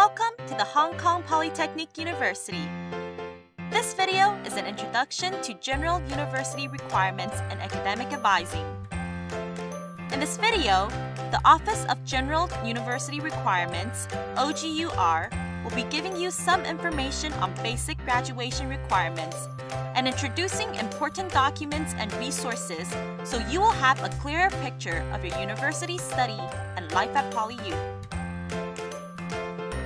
Welcome to the Hong Kong Polytechnic University. This video is an introduction to general university requirements and academic advising. In this video, the Office of General University Requirements, OGUR, will be giving you some information on basic graduation requirements and introducing important documents and resources so you will have a clearer picture of your university study and life at PolyU.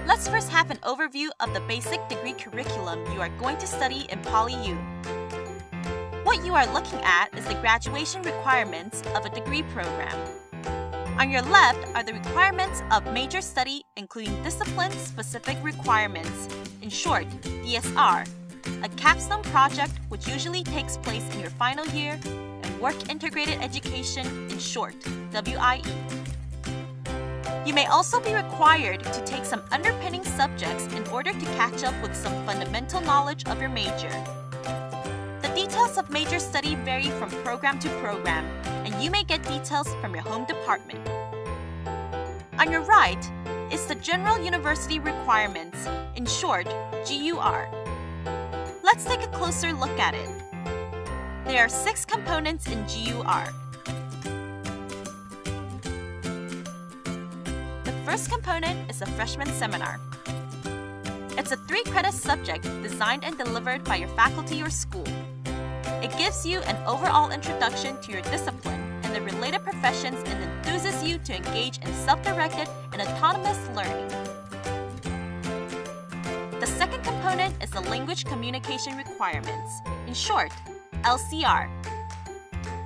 Let's first have an overview of the basic degree curriculum you are going to study in PolyU. What you are looking at is the graduation requirements of a degree program. On your left are the requirements of major study, including discipline-specific requirements, in short, DSR, a capstone project which usually takes place in your final year, and work-integrated education, in short, WIE. You may also be required to take some underpinning subjects in order to catch up with some fundamental knowledge of your major. The details of major study vary from program to program, and you may get details from your home department. On your right is the General University Requirements, in short, GUR. Let's take a closer look at it. There are 6 components in GUR. The first component is the freshman seminar. It's a 3-credit subject designed and delivered by your faculty or school. It gives you an overall introduction to your discipline and the related professions and enthuses you to engage in self-directed and autonomous learning. The second component is the language communication requirements, in short, LCR.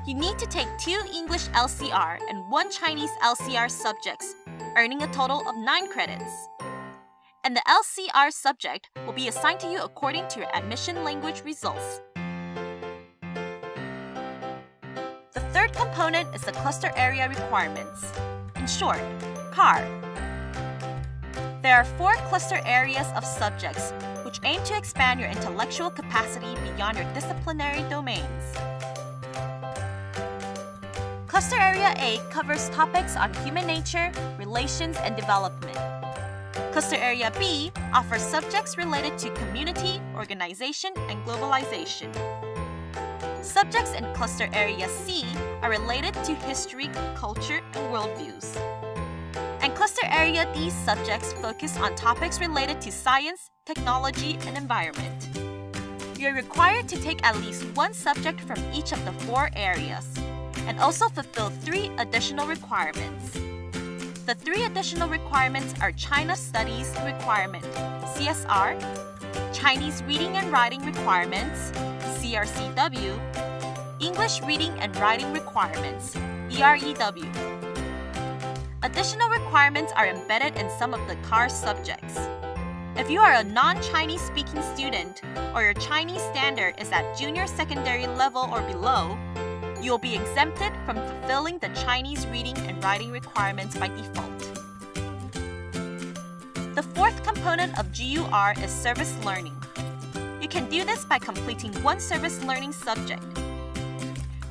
You need to take 2 English LCR and 1 Chinese LCR subjects, earning a total of 9 credits. And the LCR subject will be assigned to you according to your admission language results. The third component is the cluster area requirements, in short, CAR. There are 4 cluster areas of subjects which aim to expand your intellectual capacity beyond your disciplinary domains. Cluster Area A covers topics on human nature, relations, and development. Cluster Area B offers subjects related to community, organization, and globalization. Subjects in Cluster Area C are related to history, culture, and worldviews. And Cluster Area D subjects focus on topics related to science, technology, and environment. You're required to take at least 1 subject from each of the 4 areas, and also fulfill 3 additional requirements. The 3 additional requirements are China Studies Requirement, CSR, Chinese Reading and Writing Requirements, CRCW, English Reading and Writing Requirements, EREW. Additional requirements are embedded in some of the CAR subjects. If you are a non-Chinese speaking student or your Chinese standard is at junior secondary level or below, you will be exempted from fulfilling the Chinese reading and writing requirements by default. The 4th component of GUR is service learning. You can do this by completing 1 service learning subject.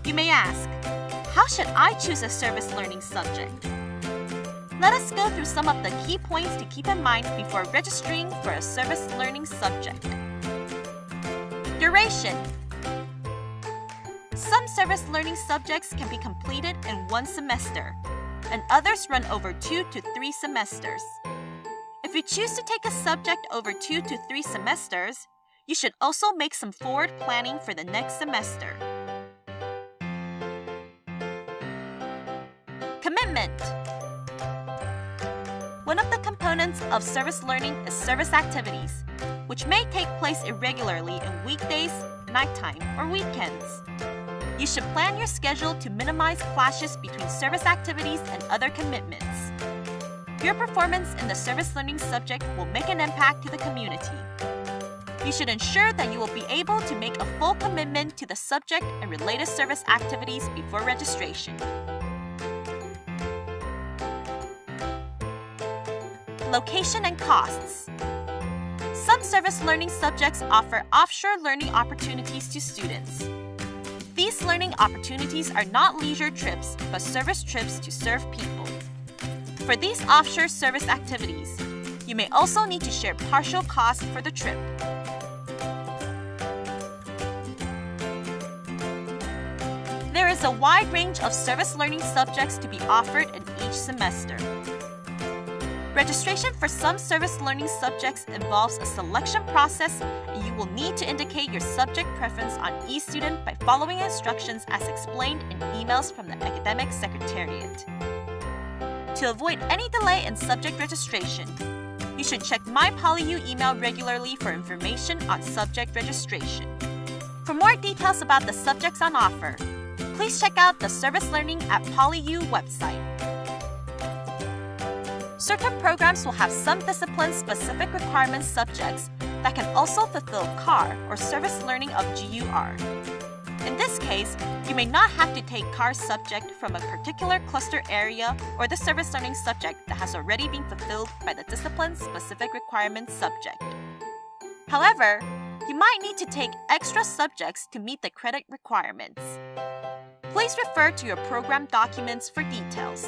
You may ask, how should I choose a service learning subject? Let us go through some of the key points to keep in mind before registering for a service learning subject. Duration. Some service learning subjects can be completed in 1 semester, and others run over 2 to 3 semesters. If you choose to take a subject over 2 to 3 semesters, you should also make some forward planning for the next semester. Commitment. One of the components of service learning is service activities, which may take place irregularly in weekdays, nighttime, or weekends. You should plan your schedule to minimize clashes between service activities and other commitments. Your performance in the service learning subject will make an impact to the community. You should ensure that you will be able to make a full commitment to the subject and related service activities before registration. Location and costs. Some service learning subjects offer offshore learning opportunities to students. These learning opportunities are not leisure trips, but service trips to serve people. For these offshore service activities, You may also need to share partial costs for the trip. There is a wide range of service learning subjects to be offered in each semester. Registration for some service learning subjects involves a selection process, and you will need to indicate your subject preference on eStudent by following instructions as explained in emails from the Academic Secretariat. To avoid any delay in subject registration, you should check My PolyU email regularly for information on subject registration. For more details about the subjects on offer, please check out the Service Learning at PolyU website. Certain programs will have some discipline-specific requirement subjects that can also fulfill CAR or Service Learning of GUR. In this case, you may not have to take CAR subject from a particular cluster area or the Service Learning subject that has already been fulfilled by the discipline-specific requirement subject. However, you might need to take extra subjects to meet the credit requirements. Please refer to your program documents for details.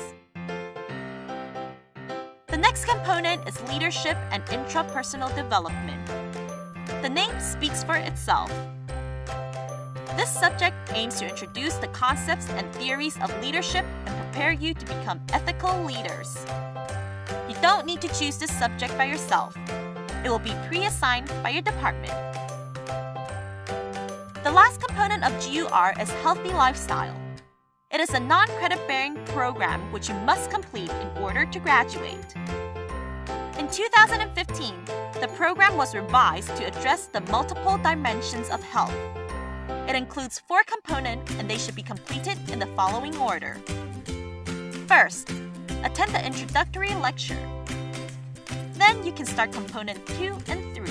The next component is leadership and intrapersonal development. The name speaks for itself. This subject aims to introduce the concepts and theories of leadership and prepare you to become ethical leaders. You don't need to choose this subject by yourself. It will be pre-assigned by your department. The last component of GUR is Healthy Lifestyle. It is a non-credit-bearing program which you must complete in order to graduate. In 2015, the program was revised to address the multiple dimensions of health. It includes 4 components and they should be completed in the following order. First, attend the introductory lecture. Then you can start Component 2 and 3.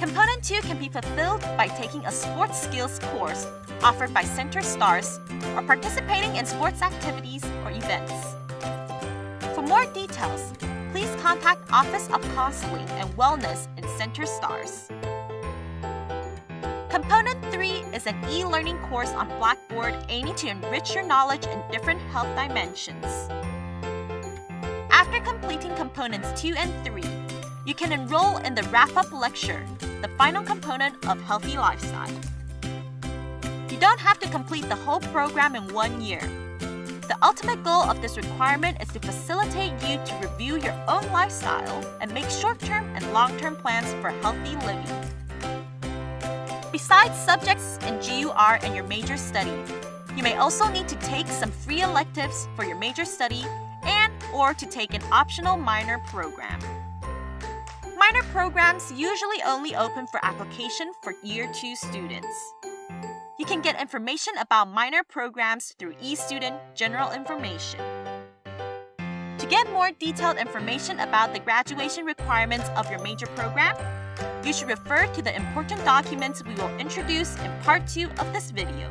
Component 2 can be fulfilled by taking a sports skills course offered by Center Stars or participating in sports activities or events. For more details, please contact Office of Counseling and Wellness in Center Stars. Component 3 is an e-learning course on Blackboard aiming to enrich your knowledge in different health dimensions. After completing Components 2 and 3, you can enroll in the wrap-up lecture, the final component of Healthy Lifestyle. You don't have to complete the whole program in 1 year. The ultimate goal of this requirement is to facilitate you to review your own lifestyle and make short-term and long-term plans for healthy living. Besides subjects in GUR and your major study, you may also need to take some free electives for your major study and/or to take an optional minor program. Minor programs usually only open for application for Year 2 students. You can get information about minor programs through eStudent General Information. To get more detailed information about the graduation requirements of your major program, you should refer to the important documents we will introduce in Part 2 of this video.